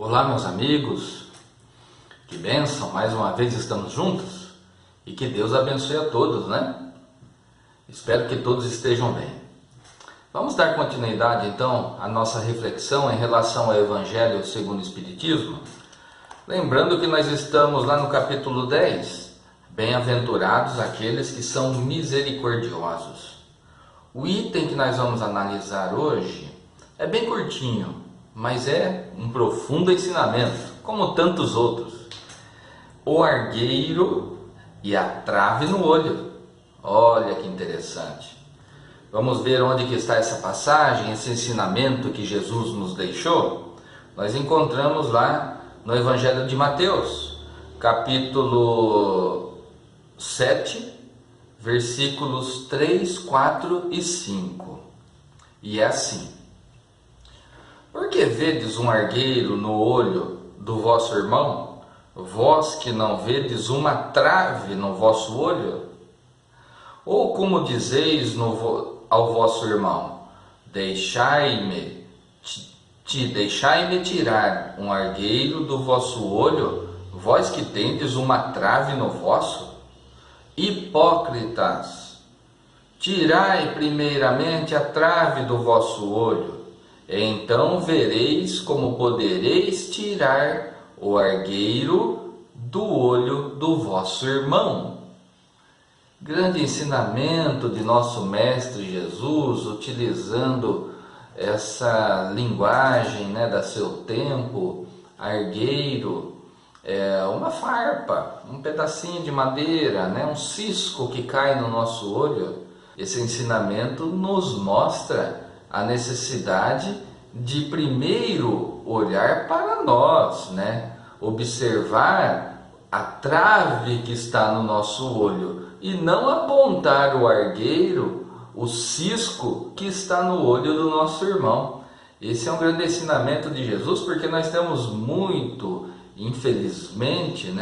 Olá, meus amigos, que bênção, mais uma vez estamos juntos e que Deus abençoe a todos, né? Espero que todos estejam bem. Vamos dar continuidade então à nossa reflexão em relação ao Evangelho segundo o Espiritismo, lembrando que nós estamos lá no capítulo 10, bem-aventurados aqueles que são misericordiosos. O item que nós vamos analisar hoje é bem curtinho, mas é um profundo ensinamento, como tantos outros. O argueiro e a trave no olho. Olha que interessante. Vamos ver onde que está essa passagem, esse ensinamento que Jesus nos deixou. Nós encontramos lá no Evangelho de Mateus, capítulo 7, versículos 3, 4 e 5. E é assim: por que vedes um argueiro no olho do vosso irmão, vós que não vedes uma trave no vosso olho? Ou como dizeis ao vosso irmão, deixai-me tirar um argueiro do vosso olho, vós que tendes uma trave no vosso? Hipócritas, tirai primeiramente a trave do vosso olho, então vereis como podereis tirar o argueiro do olho do vosso irmão. Grande ensinamento de nosso Mestre Jesus, utilizando essa linguagem, da seu tempo. Argueiro é uma farpa, um pedacinho de madeira, um cisco que cai no nosso olho. Esse ensinamento nos mostra a necessidade de primeiro olhar para nós, observar a trave que está no nosso olho e não apontar o argueiro, o cisco que está no olho do nosso irmão. Esse é um grande ensinamento de Jesus, porque nós temos muito, infelizmente,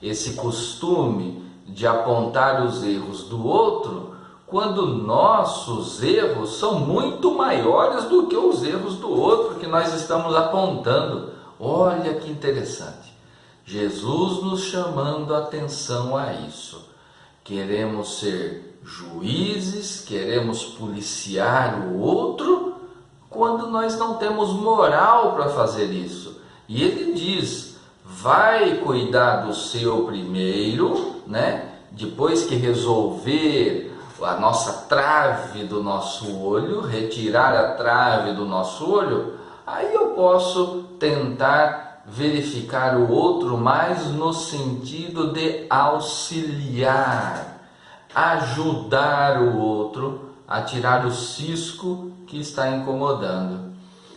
esse costume de apontar os erros do outro, quando nossos erros são muito maiores do que os erros do outro que nós estamos apontando. Olha que interessante. Jesus nos chamando a atenção a isso. Queremos ser juízes, queremos policiar o outro, quando nós não temos moral para fazer isso. E ele diz, vai cuidar do seu primeiro, depois que resolver a nossa trave do nosso olho, retirar a trave do nosso olho, aí eu posso tentar verificar o outro mais no sentido de auxiliar, ajudar o outro a tirar o cisco que está incomodando.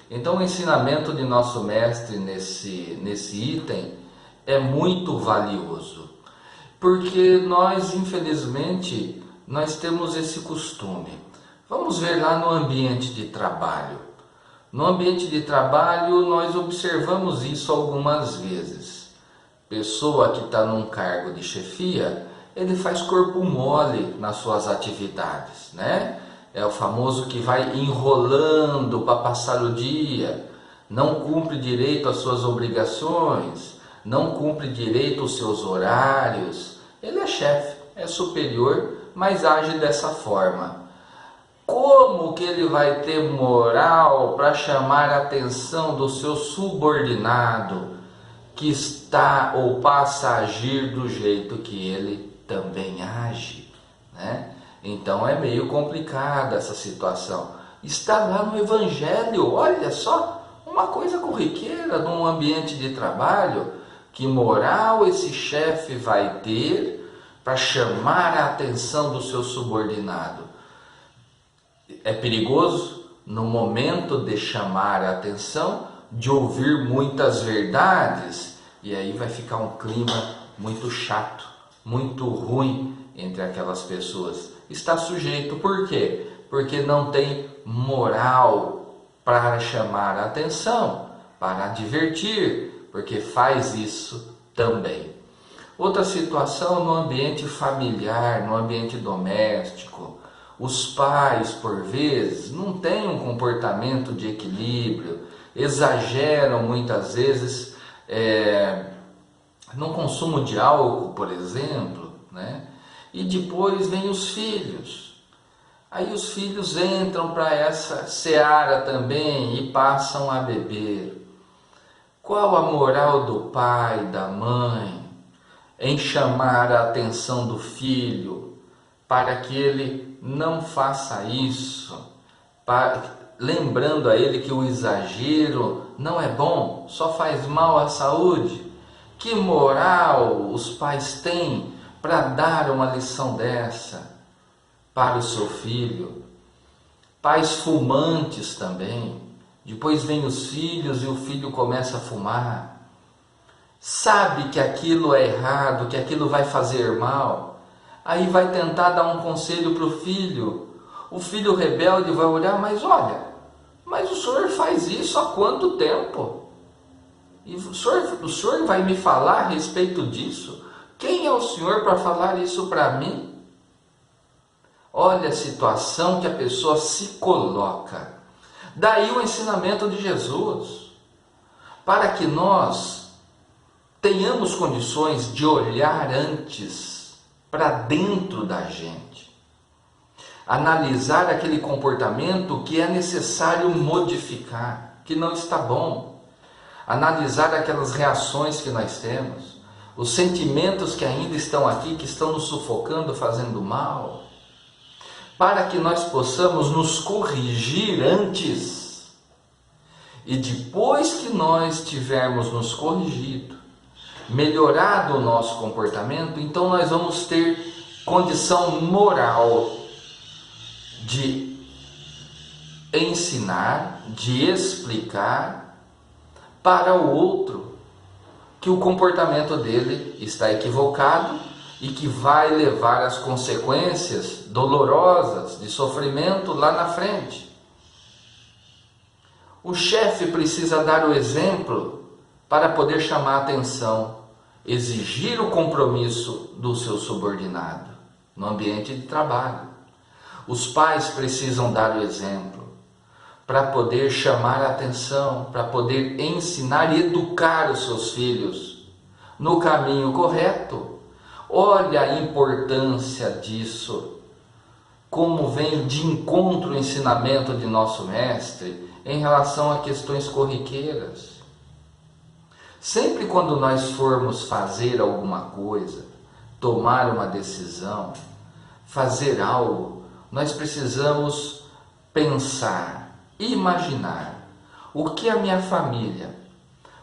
Então o ensinamento de nosso mestre nesse item é muito valioso, porque nós, infelizmente, nós temos esse costume. Vamos ver lá no ambiente de trabalho. No ambiente de trabalho, nós observamos isso algumas vezes. Pessoa que está num cargo de chefia, ele faz corpo mole nas suas atividades, É o famoso que vai enrolando para passar o dia, não cumpre direito as suas obrigações, não cumpre direito os seus horários. Ele é chefe, é superior, mas age dessa forma. Como que ele vai ter moral para chamar a atenção do seu subordinado que está ou passa a agir do jeito que ele também age, Então é meio complicada essa situação. Está lá no Evangelho, olha só, uma coisa corriqueira num ambiente de trabalho. Que moral esse chefe vai ter para chamar a atenção do seu subordinado? É perigoso, no momento de chamar a atenção, de ouvir muitas verdades, e aí vai ficar um clima muito chato, muito ruim entre aquelas pessoas. Está sujeito, por quê? Porque não tem moral para chamar a atenção, para advertir, porque faz isso também. Outra situação no ambiente familiar, no ambiente doméstico. Os pais, por vezes, não têm um comportamento de equilíbrio, exageram muitas vezes no consumo de álcool, por exemplo, né? E depois vem os filhos. Aí os filhos entram para essa seara também e passam a beber. Qual a moral do pai, da mãe, em chamar a atenção do filho para que ele não faça isso, lembrando a ele que o exagero não é bom, só faz mal à saúde? Que moral os pais têm para dar uma lição dessa para o seu filho? Pais fumantes também. Depois vem os filhos e o filho começa a fumar. Sabe que aquilo é errado, que aquilo vai fazer mal. Aí vai tentar dar um conselho para o filho. O filho rebelde vai olhar, mas olha, mas o senhor faz isso há quanto tempo? E o senhor vai me falar a respeito disso? Quem é o senhor para falar isso para mim? Olha a situação que a pessoa se coloca. Daí o ensinamento de Jesus, para que nós tenhamos condições de olhar antes para dentro da gente, analisar aquele comportamento que é necessário modificar, que não está bom, analisar aquelas reações que nós temos, os sentimentos que ainda estão aqui, que estão nos sufocando, fazendo mal, para que nós possamos nos corrigir antes. E depois que nós tivermos nos corrigido, melhorado o nosso comportamento, então nós vamos ter condição moral de ensinar, de explicar para o outro que o comportamento dele está equivocado e que vai levar às consequências dolorosas de sofrimento lá na frente. O chefe precisa dar o exemplo para poder chamar a atenção, exigir o compromisso do seu subordinado no ambiente de trabalho. Os pais precisam dar o exemplo para poder chamar a atenção, para poder ensinar e educar os seus filhos no caminho correto. Olha a importância disso, como vem de encontro o ensinamento de nosso mestre em relação a questões corriqueiras. Sempre quando nós formos fazer alguma coisa, tomar uma decisão, fazer algo, nós precisamos pensar, imaginar o que a minha família,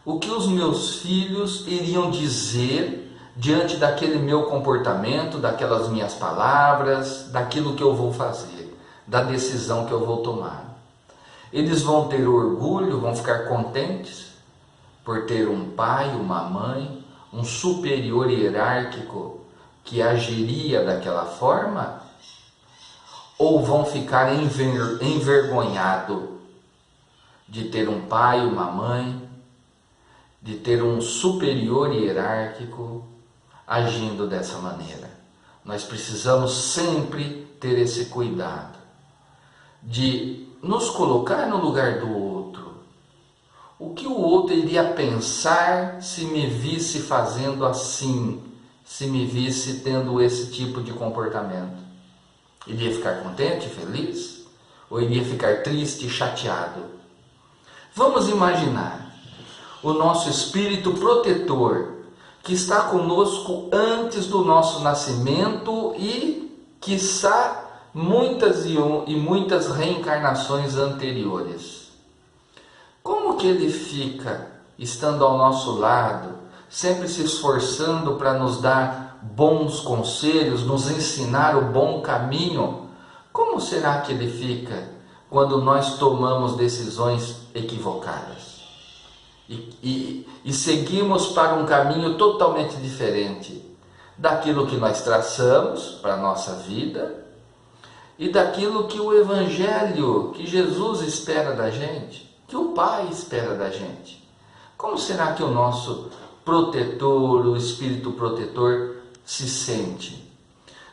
o que os meus filhos iriam dizer diante daquele meu comportamento, daquelas minhas palavras, daquilo que eu vou fazer, da decisão que eu vou tomar. Eles vão ter orgulho, vão ficar contentes por ter um pai, uma mãe, um superior hierárquico que agiria daquela forma? Ou vão ficar envergonhados de ter um pai, uma mãe, de ter um superior hierárquico agindo dessa maneira? Nós precisamos sempre ter esse cuidado de nos colocar no lugar do outro. O que o outro iria pensar se me visse fazendo assim, se me visse tendo esse tipo de comportamento? Iria ficar contente, feliz? Ou iria ficar triste, chateado? Vamos imaginar o nosso espírito protetor que está conosco antes do nosso nascimento e, quiçá, muitas e muitas reencarnações anteriores. Como que ele fica estando ao nosso lado, sempre se esforçando para nos dar bons conselhos, nos ensinar o bom caminho? Como será que ele fica quando nós tomamos decisões equivocadas? E seguimos para um caminho totalmente diferente daquilo que nós traçamos para a nossa vida e daquilo que o Evangelho, que Jesus espera da gente, que o Pai espera da gente. Como será que o nosso protetor, o Espírito protetor, se sente?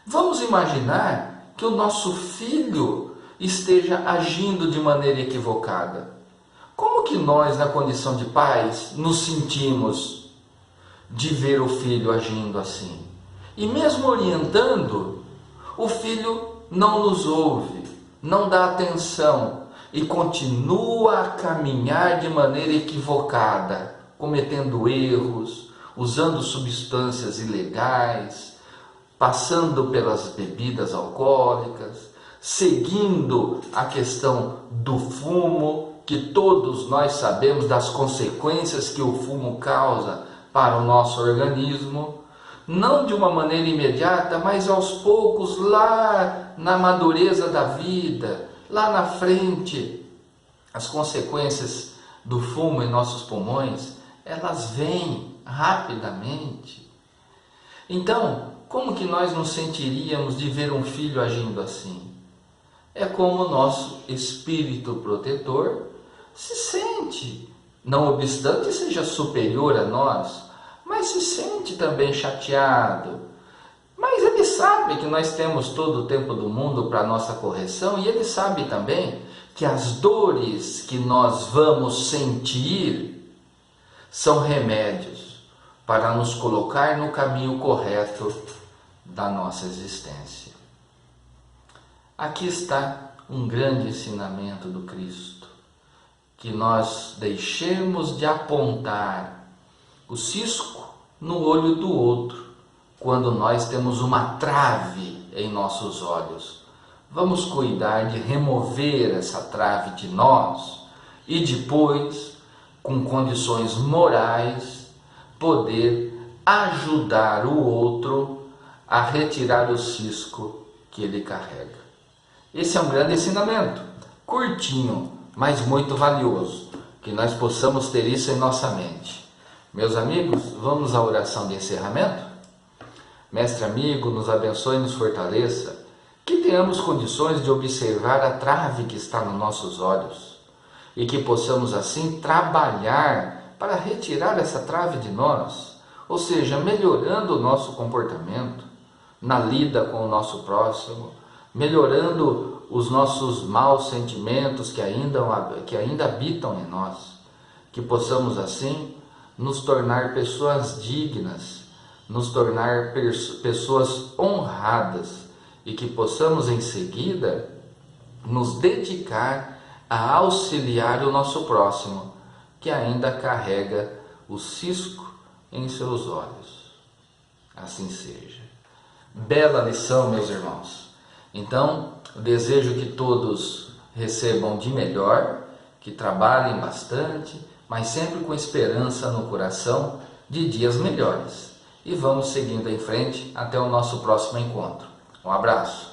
Vamos imaginar que o nosso filho esteja agindo de maneira equivocada. Como que nós, na condição de pais, nos sentimos de ver o filho agindo assim? E mesmo orientando, o filho não nos ouve, não dá atenção e continua a caminhar de maneira equivocada, cometendo erros, usando substâncias ilegais, passando pelas bebidas alcoólicas, seguindo a questão do fumo, que todos nós sabemos das consequências que o fumo causa para o nosso organismo, não de uma maneira imediata, mas aos poucos, lá na madureza da vida, lá na frente, as consequências do fumo em nossos pulmões, elas vêm rapidamente. Então, como que nós nos sentiríamos de ver um filho agindo assim? É como o nosso espírito protetor se sente, não obstante seja superior a nós, mas se sente também chateado. Mas ele sabe que nós temos todo o tempo do mundo para nossa correção, e ele sabe também que as dores que nós vamos sentir são remédios para nos colocar no caminho correto da nossa existência. Aqui está um grande ensinamento do Cristo, que nós deixemos de apontar o cisco no olho do outro, quando nós temos uma trave em nossos olhos. Vamos cuidar de remover essa trave de nós e depois, com condições morais, poder ajudar o outro a retirar o cisco que ele carrega. Esse é um grande ensinamento, curtinho, mas muito valioso, que nós possamos ter isso em nossa mente. Meus amigos, vamos à oração de encerramento? Mestre amigo, nos abençoe e nos fortaleça, que tenhamos condições de observar a trave que está nos nossos olhos e que possamos assim trabalhar para retirar essa trave de nós, ou seja, melhorando o nosso comportamento na lida com o nosso próximo, melhorando os nossos maus sentimentos que ainda habitam em nós, que possamos assim nos tornar pessoas dignas, nos tornar pessoas honradas e que possamos em seguida nos dedicar a auxiliar o nosso próximo, que ainda carrega o cisco em seus olhos. Assim seja. Bela lição, meus irmãos. Então, eu desejo que todos recebam de melhor, que trabalhem bastante, mas sempre com esperança no coração de dias melhores. E vamos seguindo em frente até o nosso próximo encontro. Um abraço.